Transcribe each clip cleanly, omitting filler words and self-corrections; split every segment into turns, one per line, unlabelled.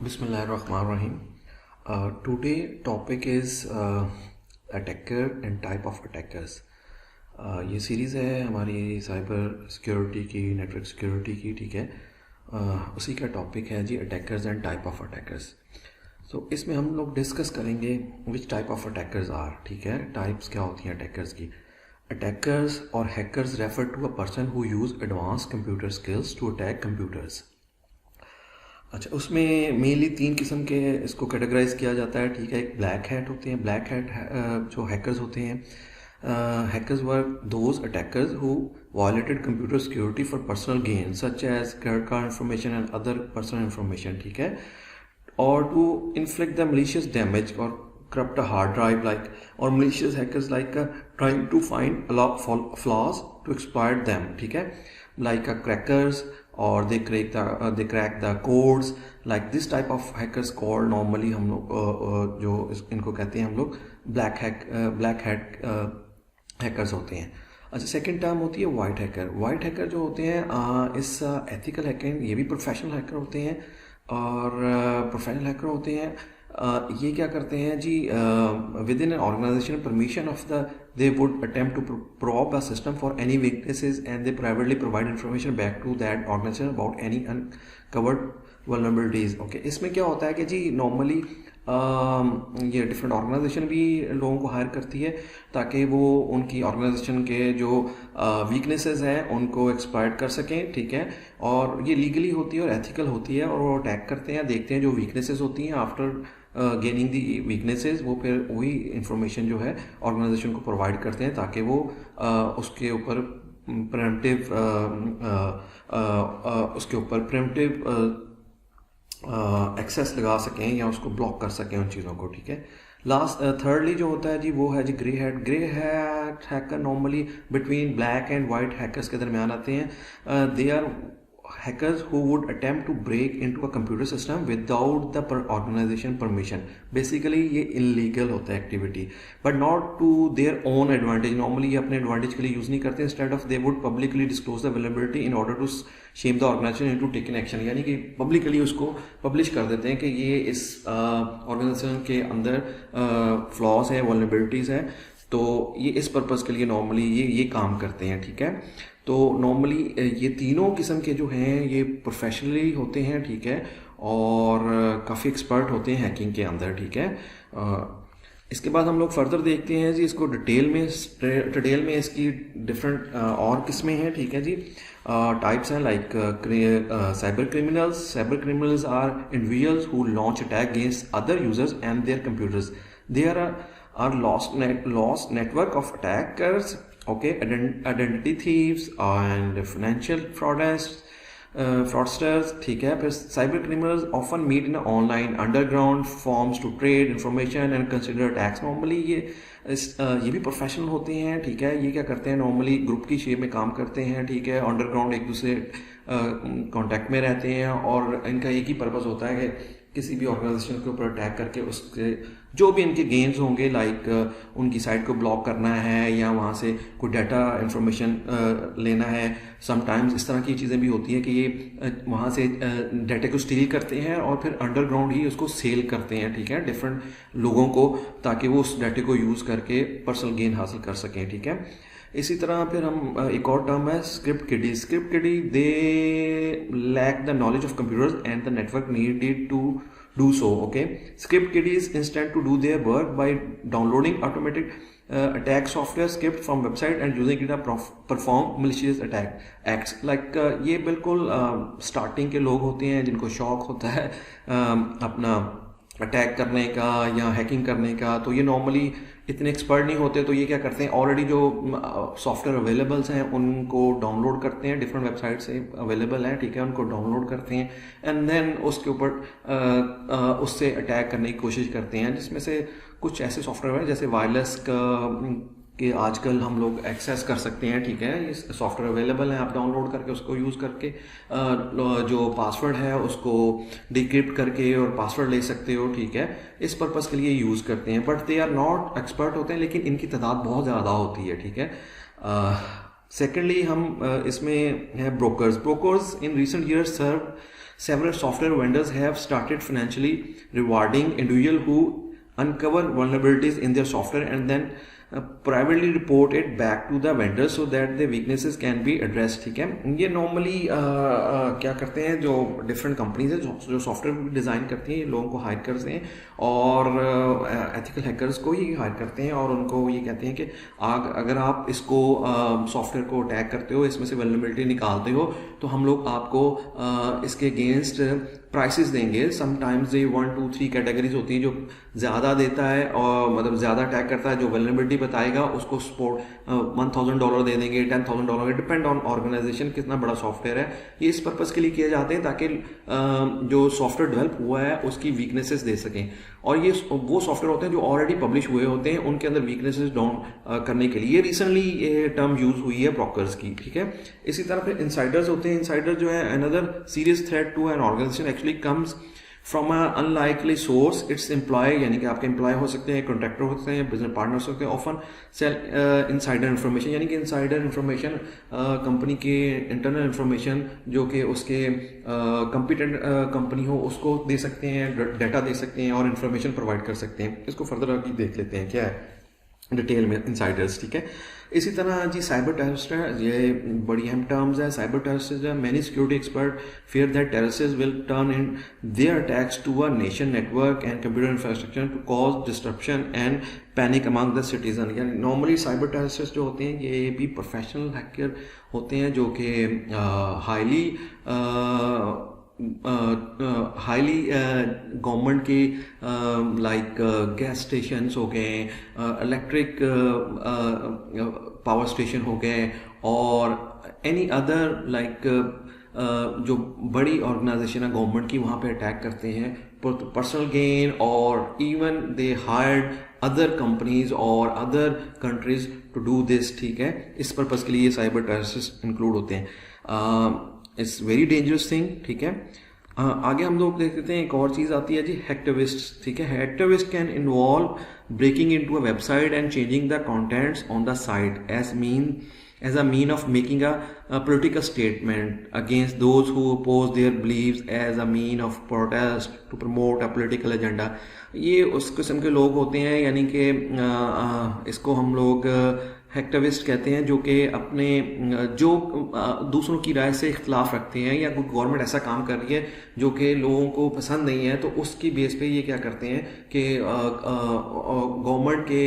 Bismillahirrahmanirrahim. Today topic is attacker and type of attackers. ये series है हमारी cyber security की, नेटवर्क सिक्योरिटी की, ठीक है। उसी का टॉपिक है जी attackers and type of attackers. तो इसमें हम लोग डिस्कस करेंगे which type of attackers are, ठीक है। टाइप्स क्या होती हैं अटैकर्स की। अटैकर्स और hackers refer to a person who use advance computer skills to attack computers. अच्छा, उसमें मेनली तीन किस्म के इसको कैटेगराइज किया जाता है, ठीक है। एक ब्लैक हैट होते हैं, ब्लैक हैट जो हैकर्स होते हैं। Hackers were those attackers who violated computer security for personal gain such as credit card information and other personal information, ठीक है। और to inflict the malicious damage और corrupt a hard drive like, or malicious hackers like trying to find a lot of flaws to exploit them, ठीक है। like crackers or they crack the codes like this type of hackers called normally हम लोग जो इनको कहते हैं हम लोग ब्लैक हैट हैकर्स होते हैं। अच्छा, सेकंड टर्म होती है वाइट हैकर। वाइट हैकर जो होते हैं इस एथिकल हैकर, ये भी प्रोफेशनल हैकर होते हैं और प्रोफेशनल हैकर होते हैं। ये क्या करते हैं जी, within an organisation permission of the they would attempt to probe a system for any weaknesses and they privately provide information back to that organisation about any uncovered vulnerabilities. Okay, इसमें क्या होता है कि जी normally ये different organisation भी लोगों को हायर करती है ताकि वो उनकी ऑर्गेनाइजेशन के जो वीकनेसेस हैं उनको एक्सप्लॉइट कर सकें, ठीक है। और ये लीगली होती है और एथिकल होती है और वो अटैक करते हैं, देखते हैं जो वीकनेसेस होती हैं। आफ्टर गेनिंग दी वीकनेसेस वो फिर वही इंफॉर्मेशन जो है ऑर्गेनाइजेशन को प्रोवाइड करते हैं ताकि वो उसके ऊपर प्रेम्प्टिव एक्सेस लगा सकें या उसको ब्लॉक कर सकें उन चीज़ों को, ठीक है। लास्ट थर्डली जो होता है जी वो है जी grey hat hacker. Normally between black and white hackers के दरमियान आते हैं। They are hackers who would attempt to break into a computer system without the organization permission. Basically ये illegal होता है activity, but not to their own advantage. Normally ये अपने advantage के लिए use नहीं करते। Instead of they would publicly disclose the vulnerability in order to shame the organization into taking action. यानी कि publicly उसको publish कर देते हैं कि ये इस organization के अंदर flaws है, vulnerabilities है, तो ये इस पर्पज़ के लिए नॉर्मली ये काम करते हैं, ठीक है। तो नॉर्मली ये तीनों किस्म के जो हैं ये प्रोफेशनली होते हैं, ठीक है, और काफ़ी एक्सपर्ट होते हैं हैकिंग के अंदर, ठीक है। इसके बाद हम लोग फर्दर देखते हैं जी इसको डिटेल में इसकी डिफरेंट और किस्में हैं, ठीक है जी। टाइप्स हैं like cyber criminals are individuals who launch attack against other users and their computers. There are lost network of attackers, okay, identity thieves and financial fraudsters, ठीक है। फिर cyber criminals often meet in online underground forms to trade information and consider attacks. Normally ये भी professional होते हैं, ठीक है। ये क्या करते हैं, नॉर्मली ग्रुप की शेप में काम करते हैं, ठीक है। अंडरग्राउंड एक दूसरे कांटेक्ट में रहते हैं और इनका एक ही पर्पस होता है कि किसी भी ऑर्गेनाइजेशन के ऊपर अटैक करके उसके जो भी इनके गेन्स होंगे लाइक उनकी साइट को ब्लॉक करना है या वहाँ से कोई डाटा इंफॉर्मेशन लेना है। समटाइम्स इस तरह की चीज़ें भी होती हैं कि ये वहाँ से डाटा को स्टील करते हैं और फिर अंडरग्राउंड ही उसको सेल करते हैं, ठीक है, डिफरेंट लोगों को, ताकि वो उस डाटा को यूज़ करके पर्सनल गेन हासिल कर सकें, ठीक है। इसी तरह फिर हम एक और टर्म है script kiddie. They lack the knowledge of computers and the network needed to do so, okay. Script kiddies instant to do their work by downloading automatic attack software script from website and using it to perform malicious acts like ये बिल्कुल starting के लोग होते हैं जिनको शौक होता है अपना अटैक करने का या हैकिंग करने का। तो ये नॉर्मली इतने एक्सपर्ट नहीं होते, तो ये क्या करते हैं, ऑलरेडी जो सॉफ्टवेयर अवेलेबल्स हैं उनको डाउनलोड करते हैं, डिफरेंट वेबसाइट से अवेलेबल हैं, ठीक है, उनको डाउनलोड करते हैं एंड देन उसके ऊपर उससे अटैक करने की कोशिश करते हैं। जिसमें से कुछ ऐसे सॉफ्टवेयर हैं जैसे वायरलेस कि आजकल हम लोग एक्सेस कर सकते हैं, ठीक है। ये सॉफ्टवेयर अवेलेबल है, आप डाउनलोड करके उसको यूज़ करके जो पासवर्ड है उसको डिक्रिप्ट करके और पासवर्ड ले सकते हो, ठीक है। इस पर्पज़ के लिए यूज़ करते हैं, but they are not expert होते हैं, लेकिन इनकी तादाद बहुत ज़्यादा होती है, ठीक है। सेकेंडली हम इसमें है brokers in recent years serve Several software vendors have started financially rewarding individual who uncover vulnerabilities in their software and then privately report it back to the vendor so that the weaknesses can be addressed. ठीक है, ये normally क्या करते हैं जो different companies है जो software design करती हैं, लोगों को हायर करते हैं और एथिकल हैकर्स को ही हायर करते हैं और उनको ये कहते हैं कि अगर आप इसको सॉफ्टवेयर को अटैक करते हो, इसमें से वल्नरेबिलिटी निकालते हो, तो हम लोग आपको इसके अगेंस्ट प्राइसेस देंगे. समटाइम्स ये 1 2 3 कैटेगरीज होती हैं. जो ज़्यादा देता है और मतलब ज़्यादा अटैक करता है, जो वल्नरेबिलिटी बताएगा उसको सपोर्ट $1,000 दे देंगे, $10,000, डिपेंड ऑन ऑर्गेनाइजेशन कितना बड़ा सॉफ्टवेयर है. ये इस पर्पज़ के लिए किए जाते हैं ताकि जो सॉफ्टवेयर डेवलप हुआ है उसकी वीकनेसेस दे सकें. और ये वो सॉफ्टवेयर होते हैं जो ऑलरेडी पब्लिश हुए होते हैं, उनके अंदर वीकनेसेस डाउन करने के लिए. ये रिसेंटली ये टर्म यूज हुई है ब्रोकर्स की. ठीक है, इसी तरह फिर इंसाइडर्स होते हैं. इंसाइडर जो है another serious threat to an organisation actually comes from a unlikely source. It's employ, यानी कि आपके एम्प्लॉय हो सकते हैं, कॉन्ट्रैक्टर होते हैं, बिजनेस पार्टनर्स होते हैं. ऑफन सेल इनसाइडर इन्फॉर्मेशन, यानी कि इनसाइडर इन्फॉर्मेशन कंपनी के इंटरनल इन्फॉर्मेशन जो कि उसके कॉम्पिटेंट कंपनी हो उसको दे सकते हैं, डाटा दे सकते हैं और इन्फॉर्मेशन प्रोवाइड कर सकते हैं. इसको फर्दर आगे देख लेते हैं क्या है डिटेल में इनसाइडर्स. ठीक है, इसी तरह जी साइबर टेररिस्ट है, ये बड़ी अहम टर्म्स है. साइबर टेररिस्ट है, many security expert fear that terrorists will turn in their attacks to a nation network and computer infrastructure to cause disruption and panic among the citizen. यानी normally cyber terrorist जो होते हैं ये भी professional hacker होते हैं जो कि हाईली गवर्नमेंट के लाइक गैस स्टेशंस हो गए, इलेक्ट्रिक पावर स्टेशन हो गए और एनी अदर लाइक जो बड़ी ऑर्गेनाइजेशन है गवर्नमेंट की, वहाँ पे अटैक करते हैं पर्सनल गेन. और even they hired other companies और other countries to do this. ठीक है, इस पर्पज़ के लिए साइबर टेररिस्ट इंक्लूड होते हैं. It's very dangerous thing. ठीक है, आगे हम लोग देखते हैं एक और चीज़ आती है जी हैक्टिविस्ट. ठीक है, hacktivist can involve breaking into a website and changing the contents on the site as a mean of making a political statement against those who oppose their beliefs, as a mean of protest to promote a political agenda. ये उस किस्म के लोग होते हैं, यानी कि इसको हम लोग हैक्टिविस्ट कहते हैं, जो कि अपने जो दूसरों की राय से इख्तलाफ रखते हैं या कोई गवर्नमेंट ऐसा काम कर रही है जो कि लोगों को पसंद नहीं है, तो उसकी बेस पे ये क्या करते हैं कि गवर्नमेंट के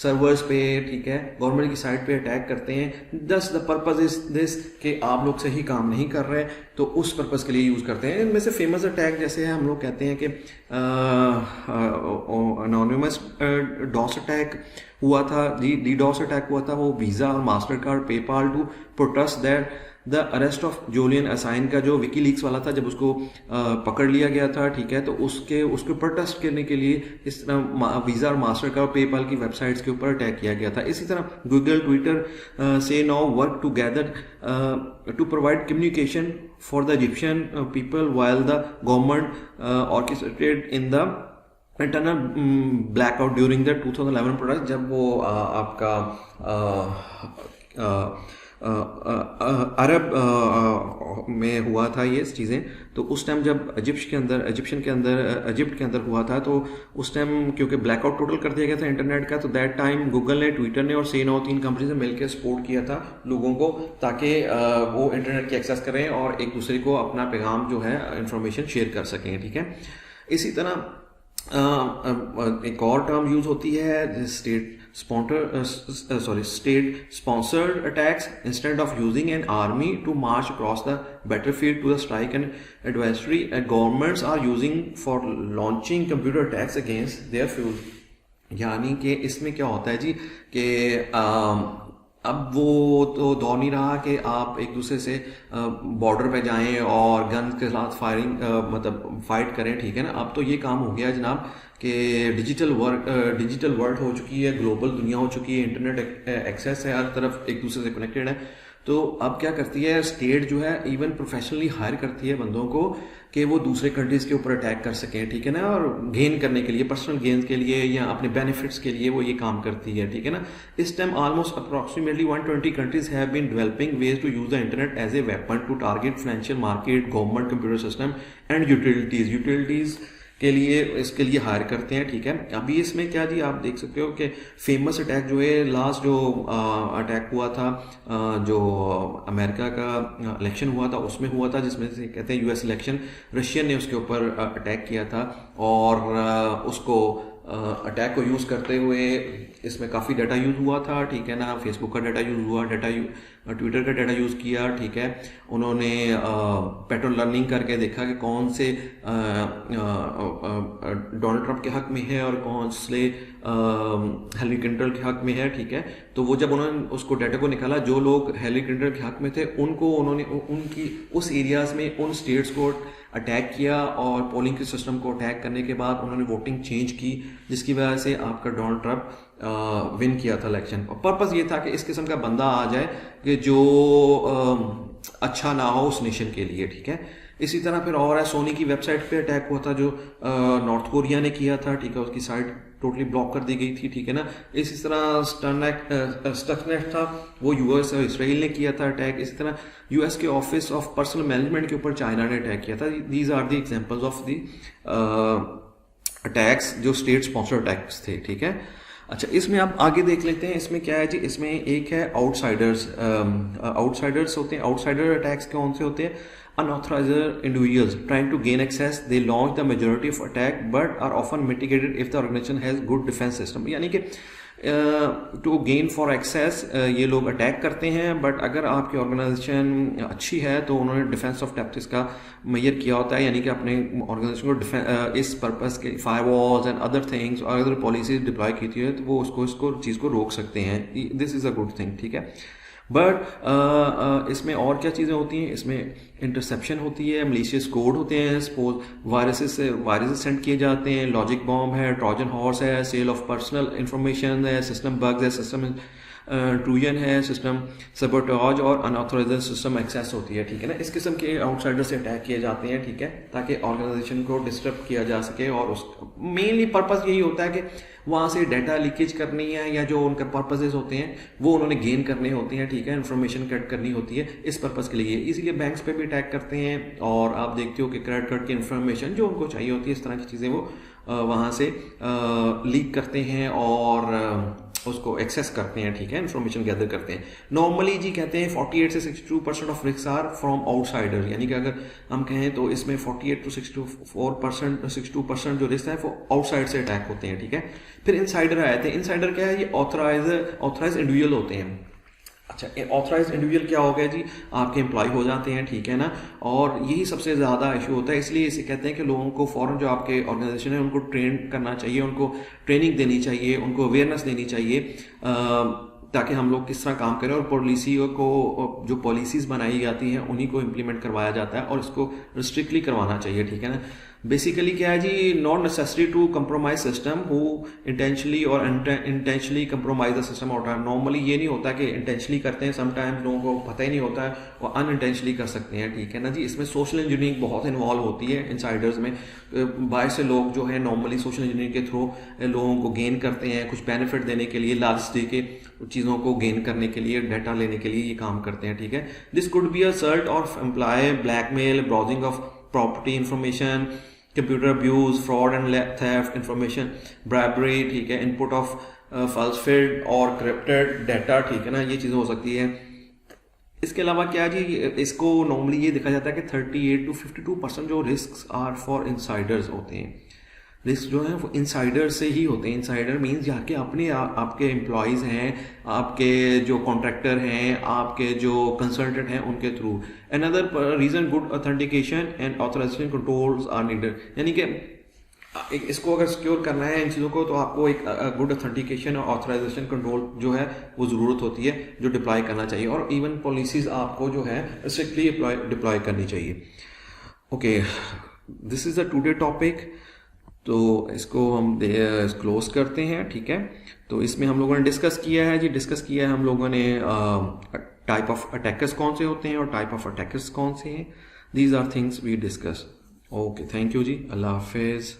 सर्वर्स पे, ठीक है, गवर्नमेंट की साइट पे अटैक करते हैं. दस द पर्पज इज दिस कि आप लोग सही काम नहीं कर रहे, तो उस पर्पज़ के लिए यूज़ करते हैं. इनमें से फेमस अटैक जैसे है, हम लोग कहते हैं कि अनोनिमस डॉस अटैक हुआ था जी, डीडॉस अटैक हुआ था, वो वीज़ा और MasterCard PayPal to protest that the arrest of Julian Assange का जो विकीलीक्स वाला था, जब उसको पकड़ लिया गया था. ठीक है, तो उसके प्रोटेस्ट करने के लिए इस तरह वीज़ा और मास्टर कार्ड और पेपाल की वेबसाइट्स के ऊपर अटैक किया गया था. इसी तरह गूगल, ट्विटर से now work together to provide communication for the Egyptian people while the government orchestrated in the internal blackout during the 2011 protest. जब वो आपका अरब में हुआ था ये चीज़ें, तो उस टाइम जब इजिप्ट के अंदर हुआ था, तो उस टाइम क्योंकि ब्लैकआउट टोटल कर दिया गया था इंटरनेट का, तो दैट टाइम गूगल ने, ट्विटर ने और से नाउ 3 कंपनी से मिलकर सपोर्ट किया था लोगों को, ताकि वो इंटरनेट की एक्सेस करें और एक दूसरे को अपना पैगाम जो है इंफॉर्मेशन शेयर कर सकें. ठीक है, इसी तरह एक और टर्म यूज होती है state sponsored attacks. Instead of using an army to march across the battlefield to the strike an adversary, governments are using for launching computer attacks against their fuel. यानी कि इसमें क्या होता है जी कि अब वो तो दौर नहीं रहा कि आप एक दूसरे से बॉर्डर पे जाएं और गन के साथ फायरिंग मतलब फाइट करें. ठीक है ना, अब तो ये काम हो गया जनाब कि डिजिटल वर्ल्ड हो चुकी है, ग्लोबल दुनिया हो चुकी है, इंटरनेट एक्सेस है, हर तरफ एक दूसरे से कनेक्टेड है. तो अब क्या करती है स्टेट जो है इवन प्रोफेशनली हायर करती है बंदों को कि वो दूसरे कंट्रीज के ऊपर अटैक कर सकें, ठीक है ना, और गेन करने के लिए, पर्सनल गेन्स के लिए या अपने बेनिफिट्स के लिए वो ये काम करती है, ठीक है ना। इस time almost approximately 120 countries have been developing ways to use the internet as a weapon to target financial market, government, computer system and utilities के लिए, इसके लिए हायर करते हैं, ठीक है। अभी इसमें क्या जी आप देख सकते हो कि फेमस अटैक जो है, लास्ट जो अटैक हुआ था, जो अमेरिका का इलेक्शन हुआ था उसमें हुआ था, जिसमें से कहते हैं यूएस इलेक्शन, रशियन ने उसके ऊपर अटैक किया था और उसको अटैक को यूज़ करते हुए इसमें काफ़ी डाटा यूज़ हुआ था, ठीक है ना। फेसबुक का डाटा यूज़ हुआ, ट्विटर का डाटा यूज़ किया, ठीक है। उन्होंने पैटर्न लर्निंग करके देखा कि कौन से डोनाल्ड ट्रंप के हक में है और कौन से हिलरी क्लिंटन के हक में है, ठीक है। तो वो जब उन्होंने उसको डाटा को निकाला, जो लोग हिलरी क्लिंटन के हक में थे उनको उन्होंने उनकी उस एरियाज में उन स्टेट्स को अटैक किया और पोलिंग के सिस्टम को अटैक करने के बाद उन्होंने वोटिंग चेंज की, जिसकी वजह से आपका डोनाल्ड ट्रंप विन किया था इलेक्शन। और पर्पस ये था कि इस किस्म का बंदा आ जाए कि जो अच्छा ना हो उस नेशन के लिए, ठीक है। इसी तरह फिर और है, सोनी की वेबसाइट पे अटैक हुआ था जो नॉर्थ कोरिया ने किया था, ठीक है। उसकी साइट टोटली ब्लॉक कर दी गई थी, ठीक है ना। इसी तरह स्टकनेट था, वो यूएस और इसराइल ने किया था अटैक। इसी तरह यूएस के ऑफिस ऑफ पर्सनल मैनेजमेंट के ऊपर चाइना ने अटैक किया था। These are the examples of the attacks जो स्टेट स्पॉन्सर्ड अटैक्स थे, ठीक है। अच्छा, इसमें आप आगे देख लेते हैं, इसमें क्या है जी, इसमें एक है आउटसाइडर्स। आउटसाइडर्स होते हैं, आउटसाइडर अटैक्स कौन से होते हैं? Unauthorized individuals trying to gain access, they launch the majority of attack but are often mitigated if the organization has good defense system। यानी कि टू गेन फॉर एक्सेस ये लोग अटैक करते हैं, बट अगर आपकी ऑर्गेनाइजेशन अच्छी है तो उन्होंने डिफेंस ऑफ टैक्टिक्स का मेजर किया होता है, यानी कि अपने ऑर्गेनाइजेशन को इस पर्पस के फायरवॉल्स एंड अदर थिंग्स और अदर पॉलिसीज डिप्लॉय की थी तो वो उसको चीज़ को रोक सकते हैं। This is a good thing, ठीक है। बट इसमें और क्या चीज़ें होती हैं? इसमें इंटरसेप्शन होती है, मलिशियस कोड होते हैं, सपोज वायरसेस सेंड किए जाते हैं, लॉजिक बॉम्ब है, ट्रोजन हॉर्स है, सेल ऑफ पर्सनल इंफॉर्मेशन है, सिस्टम बग्स है, सिस्टम ट्रूजन है, सिस्टम सबोटाज और अनऑथोराइज्ड सिस्टम एक्सेस होती है, ठीक है ना। इस किस्म के आउटसाइडर से अटैक किए जाते हैं, ठीक है, ताकि ऑर्गेनाइजेशन को डिस्टर्ब किया जा सके। और उस मेनली पर्पस यही होता है कि वहाँ से डाटा लीकेज करनी है, या जो उनके पर्पसेस होते हैं वो उन्होंने गेन करने होते हैं, ठीक है, इन्फॉर्मेशन कट करनी होती है, इस पर्पस के लिए। इसीलिए बैंक्स पे भी अटैक करते हैं और आप देखते हो कि क्रेडिट कार्ड की इन्फॉर्मेशन जो उनको चाहिए होती है, इस तरह की चीज़ें वो वहाँ से लीक करते हैं और उसको एक्सेस करते हैं, ठीक है, इन्फॉर्मेशन गैदर करते हैं। नॉर्मली जी कहते हैं 48 से 62% of risk are from outsider, यानी कि अगर हम कहें तो इसमें 48 to 62% जो रिस्क है वो आउटसाइड से अटैक होते हैं, ठीक है। फिर इनसाइडर आए थे। इनसाइडर क्या है? ये ऑथराइज इंडिविजुअल होते हैं। अच्छा, ऑथराइज इंडिविजुअल क्या हो गया जी? आपके एम्प्लॉय हो जाते हैं, ठीक है ना, और यही सबसे ज़्यादा इशू होता है। इसलिए इसे कहते हैं कि लोगों को फ़ौरन जो आपके ऑर्गेनाइजेशन है उनको ट्रेन करना चाहिए, उनको ट्रेनिंग देनी चाहिए, उनको अवेयरनेस देनी चाहिए, ताकि हम लोग किस तरह काम करें। और पॉलिसियों को, जो पॉलिसीज़ बनाई जाती हैं उन्हीं को इम्प्लीमेंट करवाया जाता है और इसको रिस्ट्रिक्टली करवाना चाहिए, ठीक है ना। बेसिकली क्या है जी? Not necessary to compromise system who intentionally और intentionally compromise the system out. Normally ये नहीं होता कि इंटेंशनली करते हैं, समटाइम्स लोगों को पता ही नहीं होता है, वो अनइंटेंशनली कर सकते हैं, ठीक है ना जी। इसमें सोशल इंजीनियरिंग बहुत इन्वॉल्व होती है इनसाइडर्स में। बाहर से लोग जो है नॉर्मली सोशल इंजीनियरिंग के थ्रू लोगों को गेन करते हैं, कुछ बेनिफिट देने के लिए, लालच दे के चीज़ों को गेन करने के लिए, डाटा लेने के लिए ये काम करते हैं, ठीक है। This could be a sort of employ, blackmail, browsing of property information, computer abuse, fraud and theft, information bribery, ठीक है, इनपुट ऑफ फॉल्सिफाइड और करप्टेड डाटा, ठीक है ना, ये चीज़ें हो सकती है। इसके अलावा क्या जी, इसको नॉर्मली ये देखा जाता है कि 38 to 52% जो रिस्क आर फॉर इनसाइडर्स होते हैं। रिस्क जो है वो इनसाइडर से ही होते हैं। इनसाइडर मीन्स जाके अपने आपके एम्प्लॉयज़ हैं, आपके जो कॉन्ट्रैक्टर हैं, आपके जो कंसल्टेंट हैं, उनके थ्रू। Another reason, good authentication and authorization controls are needed, यानी कि इसको अगर सिक्योर करना है इन चीज़ों को तो आपको एक गुड ऑथेंटिकेशन और ऑथराइजेशन कंट्रोल जो है वो ज़रूरत होती है, जो डिप्लॉय करना चाहिए। और इवन पॉलिसीज़ आपको जो है स्ट्रिक्टली डिप्लॉय करनी चाहिए। Okay, this is the today topic. तो इसको हम क्लोज करते हैं, ठीक है। तो इसमें हम लोगों ने डिस्कस किया है जी, डिस्कस किया है हम लोगों ने टाइप ऑफ अटैकर्स कौन से होते हैं और टाइप ऑफ अटैकर्स कौन से हैं। These are things we discuss. Okay, thank you जी, अल्लाह हाफिज़।